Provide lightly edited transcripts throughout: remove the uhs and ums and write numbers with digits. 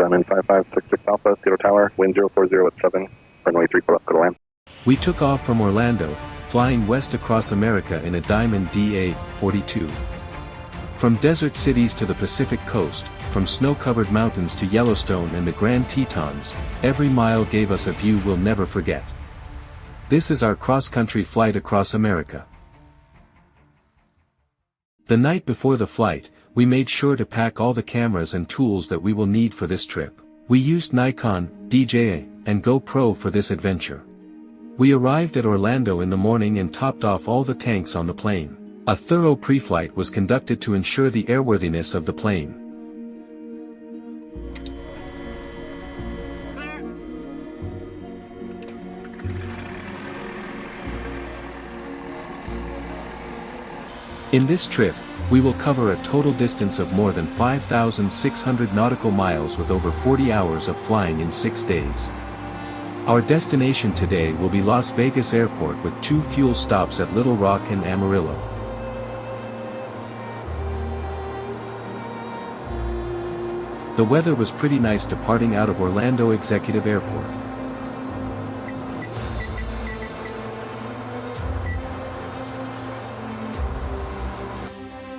Diamond 5566 Alpha, Theodore Tower, wind 040 at 7, runway 34 left, go to land. We took off from Orlando, flying west across America in a Diamond DA42. From desert cities to the Pacific coast, from snow-covered mountains to Yellowstone and the Grand Tetons, every mile gave us a view we'll never forget. This is our cross-country flight across America. The night before the flight, we made sure to pack all the cameras and tools that we will need for this trip. We used Nikon, DJI, and GoPro for this adventure. We arrived at Orlando in the morning and topped off all the tanks on the plane. A thorough pre-flight was conducted to ensure the airworthiness of the plane. In this trip, we will cover a total distance of more than 5,600 nautical miles with over 40 hours of flying in 6 days. Our destination today will be Las Vegas Airport with 2 fuel stops at Little Rock and Amarillo. The weather was pretty nice departing out of Orlando Executive Airport.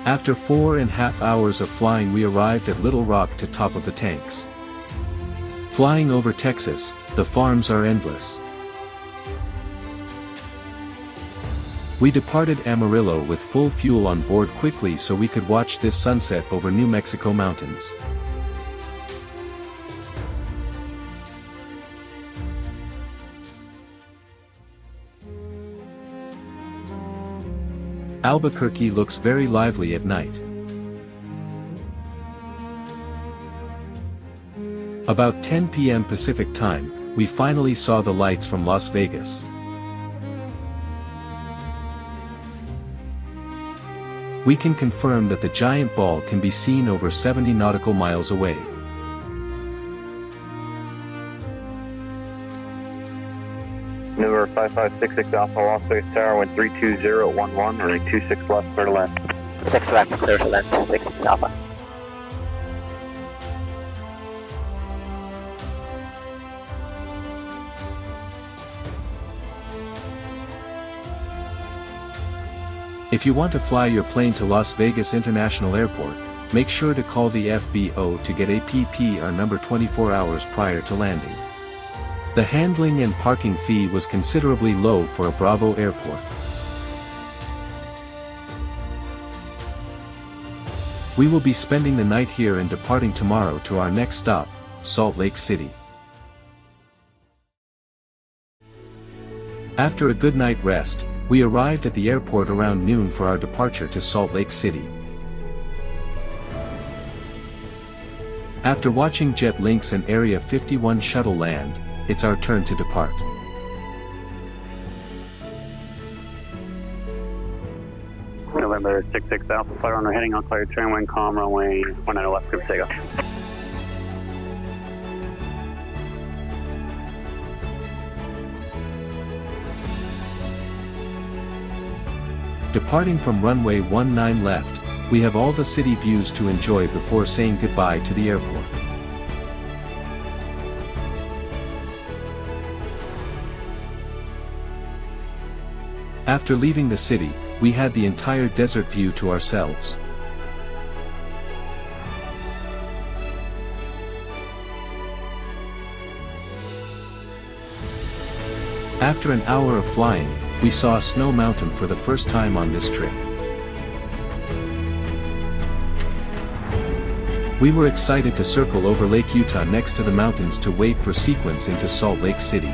After 4.5 hours of flying we arrived at Little Rock to top of the tanks. Flying over Texas, the farms are endless. We departed Amarillo with full fuel on board quickly so we could watch this sunset over New Mexico mountains. Albuquerque looks very lively at night. About 10 p.m. Pacific time, we finally saw the lights from Las Vegas. We can confirm that the giant ball can be seen over 70 nautical miles away. Number 5566 Alpha, Las Vegas Tower, wind 32011, running 26 left, clear to land. 6 left, clear to land, 66 Alpha. If you want to fly your plane to Las Vegas International Airport, make sure to call the FBO to get APP number 24 hours prior to landing. The handling and parking fee was considerably low for a Bravo airport. We will be spending the night here and departing tomorrow to our next stop, Salt Lake City. After a good night rest, we arrived at the airport around noon for our departure to Salt Lake City. After watching Jet Links and Area 51 shuttle land, it's our turn to depart. November 66 Alpha, flight runner heading on clear, turn wind calm, runway 19 left, group takeoff. Departing from runway 19 left, we have all the city views to enjoy before saying goodbye to the airport. After leaving the city, we had the entire desert view to ourselves. After an hour of flying, we saw a snow mountain for the first time on this trip. We were excited to circle over Lake Utah next to the mountains to wait for sequence into Salt Lake City.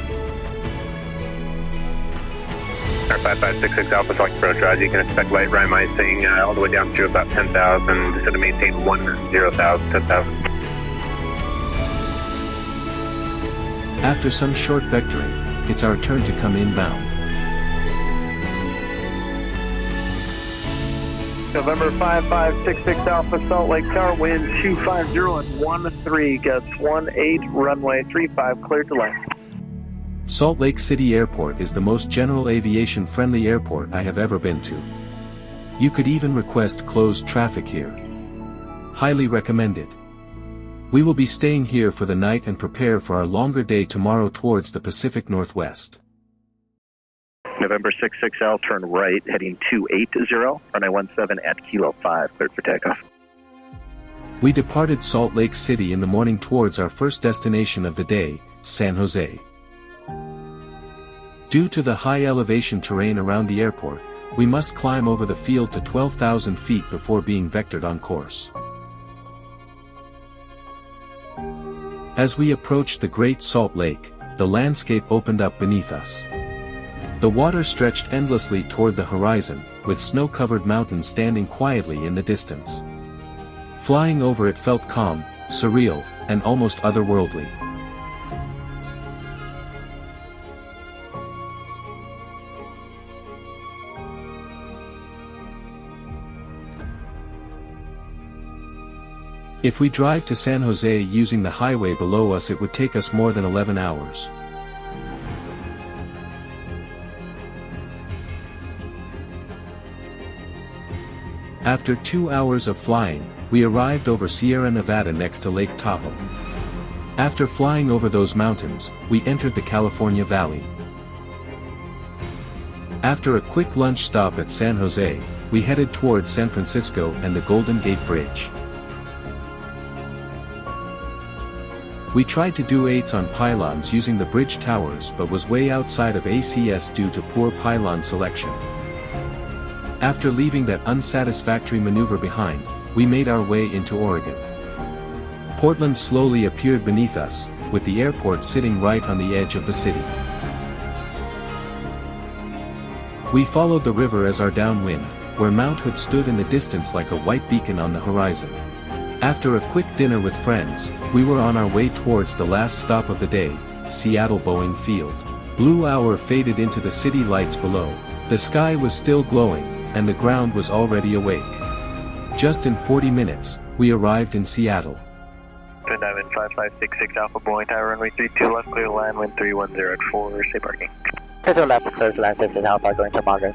5566 Alpha, select approach, Roger. You can expect light rim icing all the way down to about 10,000, just to maintain 10,000, 10,000. After some short vectoring, it's our turn to come inbound. November 5566 Alpha, Salt Lake Tower, wind 250 and 13, gusts 18, runway 35, clear to land. Salt Lake City Airport is the most general aviation friendly airport I have ever been to. You could even request closed traffic here. Highly recommended. We will be staying here for the night and prepare for our longer day tomorrow towards the Pacific Northwest. November 66L, turn right, heading 280, runway 17 at Kilo 5, cleared for takeoff. We departed Salt Lake City in the morning towards our first destination of the day, San Jose. Due to the high elevation terrain around the airport, we must climb over the field to 12,000 feet before being vectored on course. As we approached the Great Salt Lake, the landscape opened up beneath us. The water stretched endlessly toward the horizon, with snow-covered mountains standing quietly in the distance. Flying over it felt calm, surreal, and almost otherworldly. If we drive to San Jose using the highway below us, it would take us more than 11 hours. After 2 hours of flying, we arrived over Sierra Nevada next to Lake Tahoe. After flying over those mountains, we entered the California Valley. After a quick lunch stop at San Jose, we headed towards San Francisco and the Golden Gate Bridge. We tried to do 8s on pylons using the bridge towers but was way outside of ACS due to poor pylon selection. After leaving that unsatisfactory maneuver behind, we made our way into Oregon. Portland slowly appeared beneath us, with the airport sitting right on the edge of the city. We followed the river as our downwind, where Mount Hood stood in the distance like a white beacon on the horizon. After a quick dinner with friends, we were on our way towards the last stop of the day, Seattle Boeing Field. Blue hour faded into the city lights below. The sky was still glowing, and the ground was already awake. Just in 40 minutes, we arrived in Seattle. Diamond 5566 Alpha, Boeing Tower, runway 32 left, clear to land, wind 310 at 4, stay parking. To the left, clear to land 16 Alpha, going to Margaret.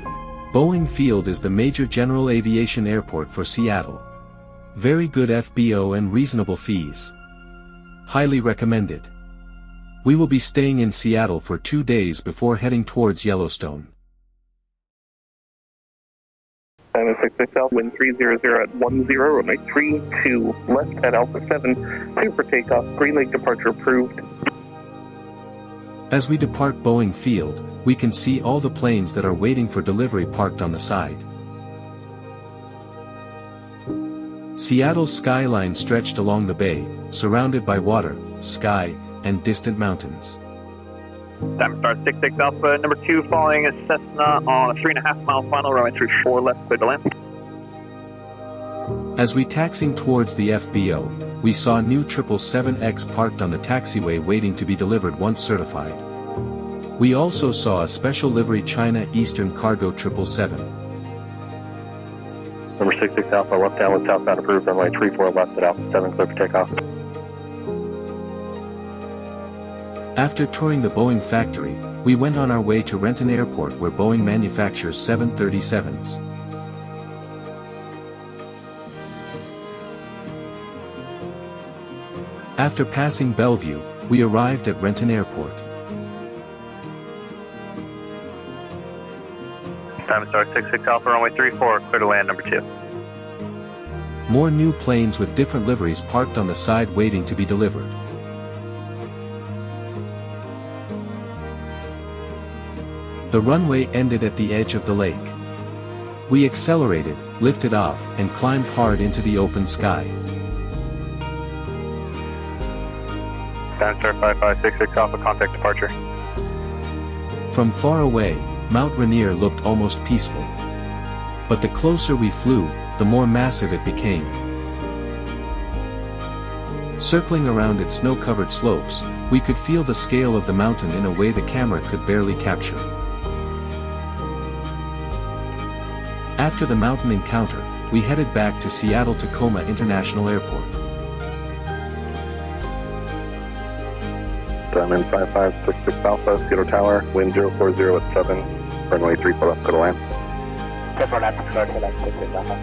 Boeing Field is the major general aviation airport for Seattle. Very good FBO and reasonable fees. Highly recommended. We will be staying in Seattle for 2 days before heading towards Yellowstone. Diamond 66 wind 300 at 10, runway 32 left at Alpha 7, clear for takeoff, Green Lake departure approved. As we depart Boeing Field, we can see all the planes that are waiting for delivery parked on the side. Seattle's skyline stretched along the bay, surrounded by water, sky, and distant mountains. Diamond Star 66 Alpha, number 2, following a Cessna on a 3.5 mile final, runway 34 left, clear to land. As we taxiing towards the FBO, we saw new 777X parked on the taxiway waiting to be delivered once certified. We also saw a special livery China Eastern Cargo 777. Number 66 Alpha, left downwind southbound approved, runway 34 left at Alpha 7, clear for takeoff. After touring the Boeing factory, we went on our way to Renton Airport where Boeing manufactures 737s. After passing Bellevue, we arrived at Renton Airport. Diamond Star 66 Alpha, runway 34, clear to land, number 2. More new planes with different liveries parked on the side waiting to be delivered. The runway ended at the edge of the lake. We accelerated, lifted off, and climbed hard into the open sky. Diamond Star 5566 Alpha, contact departure. From far away, Mount Rainier looked almost peaceful. But the closer we flew, the more massive it became. Circling around its snow-covered slopes, we could feel the scale of the mountain in a way the camera could barely capture. After the mountain encounter, we headed back to Seattle-Tacoma International Airport. Diamond 5566 Alpha, Seattle Tower, wind 040 at 7, runway 34 left, go to land. To the left, clear to land 66 Alpha.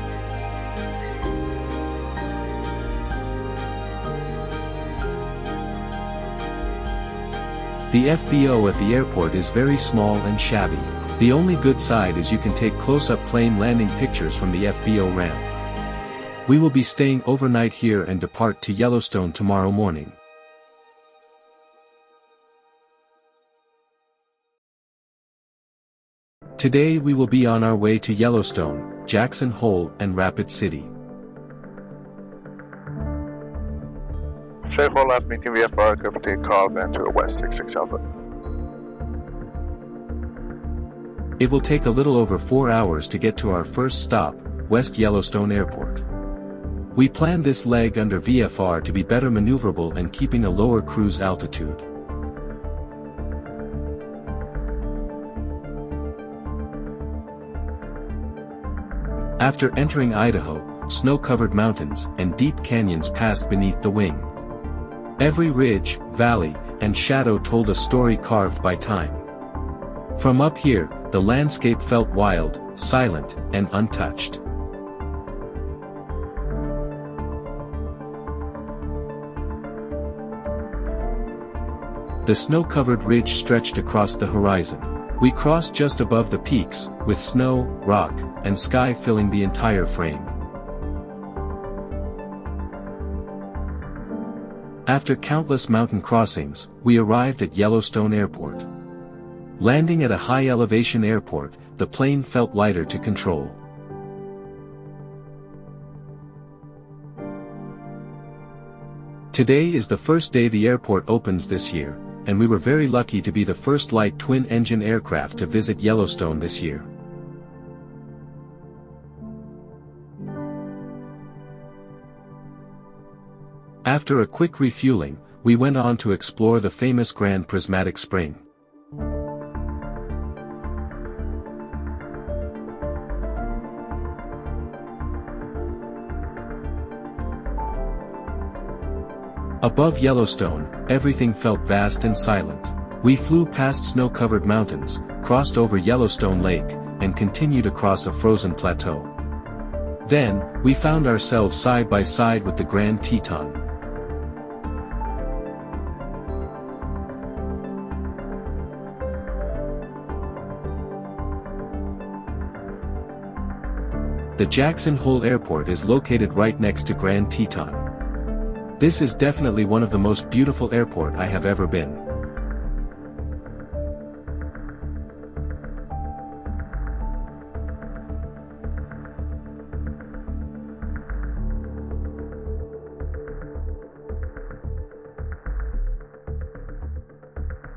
The FBO at the airport is very small and shabby. The only good side is you can take close-up plane landing pictures from the FBO ramp. We will be staying overnight here and depart to Yellowstone tomorrow morning. Today we will be on our way to Yellowstone, Jackson Hole and Rapid City. Straight 4 left, meeting VFR, go for take call, van to a west 66 Alpha. It will take a little over 4 hours to get to our first stop, West Yellowstone Airport. We planned this leg under VFR to be better maneuverable and keeping a lower cruise altitude. After entering Idaho, snow-covered mountains and deep canyons passed beneath the wing. Every ridge, valley, and shadow told a story carved by time. From up here, the landscape felt wild, silent, and untouched. The snow-covered ridge stretched across the horizon. We crossed just above the peaks, with snow, rock, and sky filling the entire frame. After countless mountain crossings, we arrived at Yellowstone Airport. Landing at a high-elevation airport, the plane felt lighter to control. Today is the first day the airport opens this year, and we were very lucky to be the first light twin-engine aircraft to visit Yellowstone this year. After a quick refueling, we went on to explore the famous Grand Prismatic Spring. Above Yellowstone, everything felt vast and silent. We flew past snow-covered mountains, crossed over Yellowstone Lake, and continued across a frozen plateau. Then, we found ourselves side by side with the Grand Teton. The Jackson Hole Airport is located right next to Grand Teton. This is definitely one of the most beautiful airports I have ever been.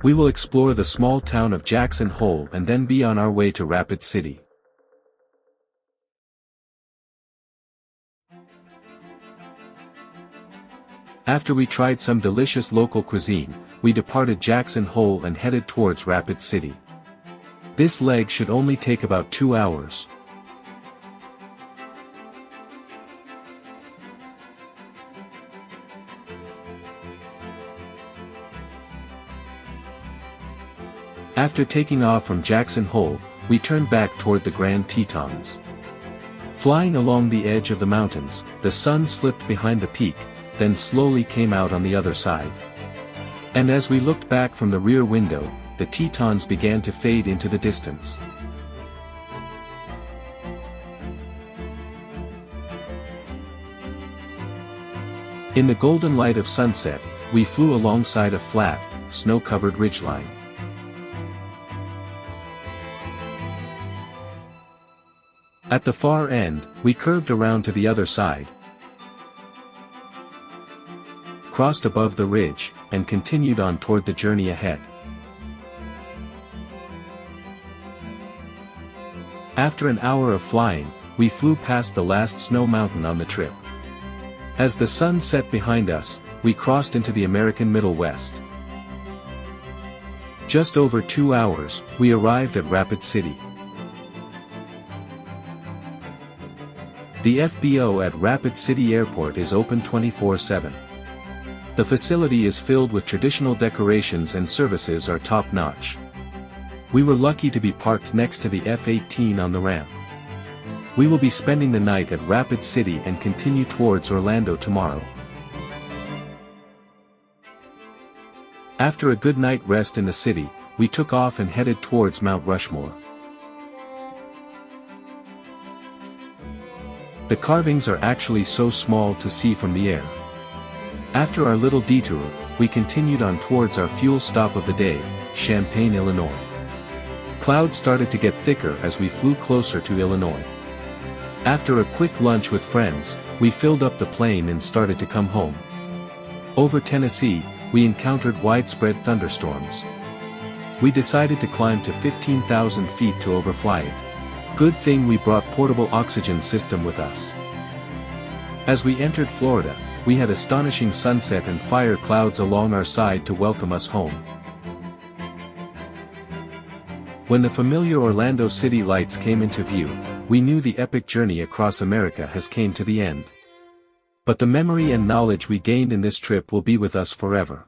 We will explore the small town of Jackson Hole and then be on our way to Rapid City. After we tried some delicious local cuisine, we departed Jackson Hole and headed towards Rapid City. This leg should only take about 2 hours. After taking off from Jackson Hole, we turned back toward the Grand Tetons. Flying along the edge of the mountains, the sun slipped behind the peak, then slowly came out on the other side. And as we looked back from the rear window, the Tetons began to fade into the distance. In the golden light of sunset, we flew alongside a flat, snow-covered ridgeline. At the far end, we curved around to the other side, crossed above the ridge, and continued on toward the journey ahead. After an hour of flying, we flew past the last snow mountain on the trip. As the sun set behind us, we crossed into the American Middle West. Just over 2 hours, we arrived at Rapid City. The FBO at Rapid City Airport is open 24/7. The facility is filled with traditional decorations and services are top-notch. We were lucky to be parked next to the F-18 on the ramp. We will be spending the night at Rapid City and continue towards Orlando tomorrow. After a good night rest in the city, we took off and headed towards Mount Rushmore. The carvings are actually so small to see from the air. After our little detour, we continued on towards our fuel stop of the day, Champaign, Illinois. Clouds started to get thicker as we flew closer to Illinois. After a quick lunch with friends, we filled up the plane and started to come home. Over Tennessee, we encountered widespread thunderstorms. We decided to climb to 15,000 feet to overfly it. Good thing we brought portable oxygen system with us. As we entered Florida, we had astonishing sunset and fire clouds along our side to welcome us home. When the familiar Orlando city lights came into view, we knew the epic journey across America has came to the end. But the memory and knowledge we gained in this trip will be with us forever.